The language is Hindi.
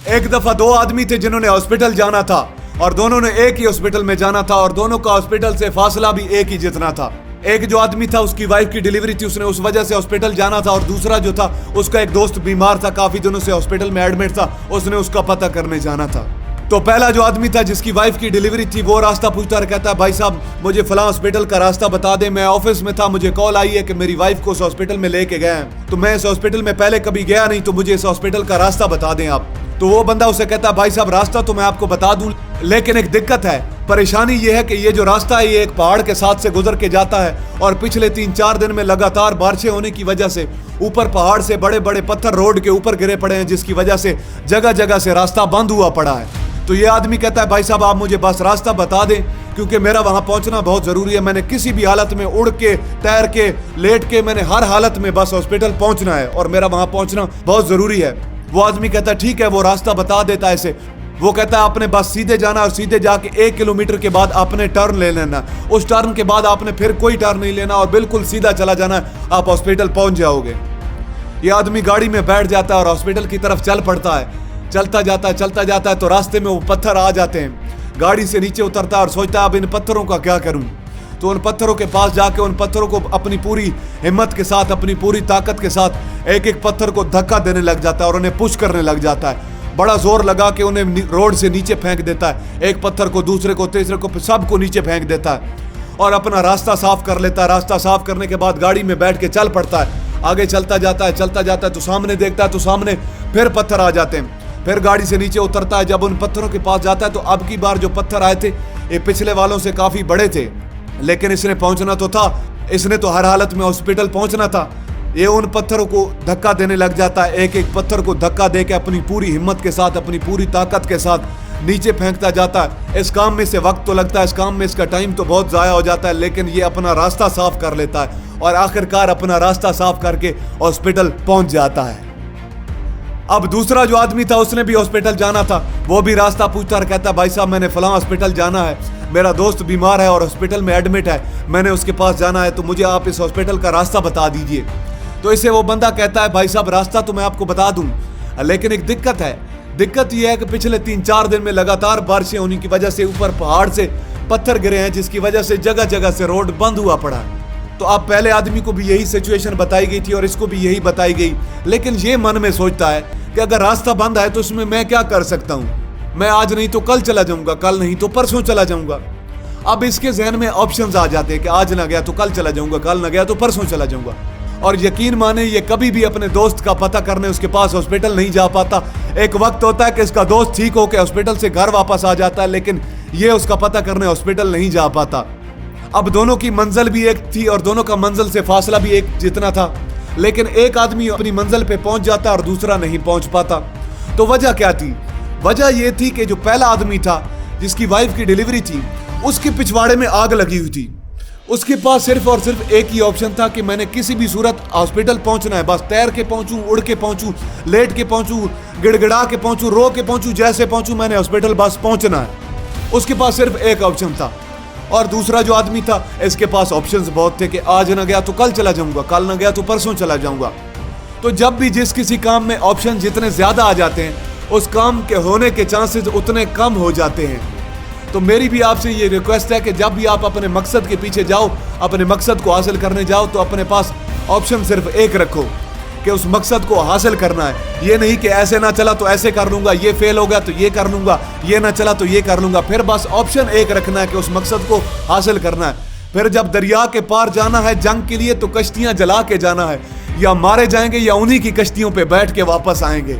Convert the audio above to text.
एक दफा दो आदमी थे जिन्होंने हॉस्पिटल जाना था और दोनों ने एक ही हॉस्पिटल में जाना था और दोनों का हॉस्पिटल से फासला भी एक ही जितना था। एक जो आदमी था उसकी वाइफ की डिलीवरी थी, उसने उस वजह से हॉस्पिटल जाना था, और दूसरा जो था उसका एक दोस्त बीमार था, काफी दिनों से हॉस्पिटल में एडमिट था, उसने उसका पता करने जाना था। तो पहला जो आदमी था जिसकी वाइफ की डिलीवरी थी वो रास्ता पूछता रहा, कहता है भाई साहब मुझे फलां हॉस्पिटल का रास्ता बता दे, मैं ऑफिस में था, मुझे कॉल आई है कि मेरी वाइफ को उस हॉस्पिटल में लेके गए हैं, तो मैं इस हॉस्पिटल में पहले कभी गया नहीं, तो मुझे इस हॉस्पिटल का रास्ता बता दें आप। तो वो बंदा उसे कहता है भाई साहब रास्ता तो मैं आपको बता दूं, लेकिन एक दिक्कत है, परेशानी ये है कि ये जो रास्ता है ये एक पहाड़ के साथ से गुजर के जाता है और पिछले 3-4 दिन में लगातार बारिशें होने की वजह से ऊपर पहाड़ से बड़े बड़े पत्थर रोड के ऊपर गिरे पड़े हैं, जिसकी वजह से जगह जगह से रास्ता बंद हुआ पड़ा है। तो ये आदमी कहता है भाई साहब आप मुझे बस रास्ता बता दें, क्योंकि मेरा वहां पहुंचना बहुत जरूरी है, मैंने किसी भी हालत में उड़ के, तैर के, लेट के, मैंने हर हालत में बस हॉस्पिटल पहुंचना है और मेरा वहां पहुंचना बहुत जरूरी है। वो आदमी कहता है ठीक है, वो रास्ता बता देता है इसे। वो कहता है आपने बस सीधे जाना और सीधे जाके 1 किलोमीटर के बाद आपने टर्न ले लेना, उस टर्न के बाद आपने फिर कोई टर्न नहीं लेना और बिल्कुल सीधा चला जाना, आप हॉस्पिटल पहुंच जाओगे। ये आदमी गाड़ी में बैठ जाता है और हॉस्पिटल की तरफ चल पड़ता है। चलता जाता है तो रास्ते में वो पत्थर आ जाते हैं। गाड़ी से नीचे उतरता है और सोचता है अब इन पत्थरों का क्या करूं। तो उन पत्थरों के पास जाके उन पत्थरों को अपनी पूरी हिम्मत के साथ, अपनी पूरी ताकत के साथ एक एक पत्थर को धक्का देने लग जाता है और उन्हें पुश करने लग जाता है। बड़ा जोर लगा के उन्हें रोड से नीचे फेंक देता है, एक पत्थर को, दूसरे को, तीसरे को, सबको नीचे फेंक देता है और अपना रास्ता साफ कर लेता है। रास्ता साफ करने के बाद गाड़ी में बैठ के चल पड़ता है। आगे चलता जाता है तो सामने देखता है तो सामने फिर पत्थर आ जाते हैं। फिर गाड़ी से नीचे उतरता है। जब उन पत्थरों के पास जाता है तो अब की बार जो पत्थर आए थे ये पिछले वालों से काफी बड़े थे, लेकिन इसने पहुंचना तो था, इसने तो हर हालत में हॉस्पिटल पहुंचना था। ये उन पत्थरों को धक्का देने लग जाता है, एक एक पत्थर को धक्का देके अपनी पूरी हिम्मत के साथ, अपनी पूरी ताकत के साथ नीचे फेंकता जाता है। इस काम में से वक्त तो लगता है, इस काम में इसका टाइम तो बहुत ज़ाया हो जाता है, लेकिन ये अपना रास्ता साफ कर लेता है और आखिरकार अपना रास्ता साफ करके हॉस्पिटल पहुंच जाता है। अब दूसरा जो आदमी था उसने भी हॉस्पिटल जाना था, वो भी रास्ता पूछता और कहता भाई साहब मैंने फलां हॉस्पिटल जाना है, मेरा दोस्त बीमार है और हॉस्पिटल में एडमिट है, मैंने उसके पास जाना है, तो मुझे आप इस हॉस्पिटल का रास्ता बता दीजिए। तो इसे वो बंदा कहता है भाई साहब रास्ता तो मैं आपको बता दूं, लेकिन एक दिक्कत है। दिक्कत यह है कि पिछले 3-4 दिन में लगातार बारिशें होने की वजह से ऊपर पहाड़ से पत्थर गिरे हैं, जिसकी वजह से जगह जगह से रोड बंद हुआ पड़ा है। तो अब पहले आदमी को भी यही सिचुएशन बताई गई थी और इसको भी यही बताई गई, लेकिन ये मन में सोचता है कि अगर रास्ता बंद है तो इसमें मैं क्या कर सकता हूँ, मैं आज नहीं तो कल चला जाऊंगा, कल नहीं तो परसों चला जाऊंगा। अब इसके जहन में ऑप्शंस आ जाते हैं कि आज ना गया तो कल चला जाऊंगा, कल ना गया तो परसों चला जाऊंगा। और यकीन माने ये कभी भी अपने दोस्त का पता करने उसके पास हॉस्पिटल नहीं जा पाता। एक वक्त होता है कि इसका दोस्त ठीक होकर हॉस्पिटल से घर वापस आ जाता है, लेकिन ये उसका पता करने हॉस्पिटल नहीं जा पाता। अब दोनों की मंजिल भी एक थी और दोनों का मंजिल से फासला भी एक जितना था, लेकिन एक आदमी अपनी मंजिल पे पहुंच जाता और दूसरा नहीं पहुंच पाता। तो वजह क्या थी? वजह यह थी कि जो पहला आदमी था जिसकी वाइफ की डिलीवरी थी, उसके पिछवाड़े में आग लगी हुई थी। उसके पास सिर्फ और सिर्फ एक ही ऑप्शन था कि मैंने किसी भी सूरत हॉस्पिटल पहुंचना है, बस तैर के पहुंचूं, उड़ के पहुंचूं, लेट के पहुंचूं, गिड़गिड़ा के पहुंचूं, रो के पहुंचूं, जैसे पहुंचूं मैंने हॉस्पिटल बस पहुंचना है। उसके पास सिर्फ एक ऑप्शन था। और दूसरा जो आदमी था इसके पास ऑप्शंस बहुत थे कि आज ना गया तो कल चला जाऊंगा, कल ना गया तो परसों चला जाऊंगा। तो जब भी जिस किसी काम में ऑप्शन जितने ज्यादा आ जाते हैं, उस काम के होने के चांसेस उतने कम हो जाते हैं। तो मेरी भी आपसे ये रिक्वेस्ट है कि जब भी आप अपने मकसद के पीछे जाओ, अपने मकसद को हासिल करने जाओ, तो अपने पास ऑप्शन सिर्फ एक रखो कि उस मकसद को हासिल करना है। ये नहीं कि ऐसे ना चला तो ऐसे कर लूंगा, ये फेल हो गया तो ये कर लूंगा, ये ना चला तो ये कर लूंगा। फिर बस ऑप्शन एक रखना है कि उस मकसद को हासिल करना है। फिर जब दरिया के पार जाना है जंग के लिए, तो कश्तियां जला के जाना है, या मारे जाएंगे या उन्हीं की कश्तियों पे बैठ के वापस आएंगे।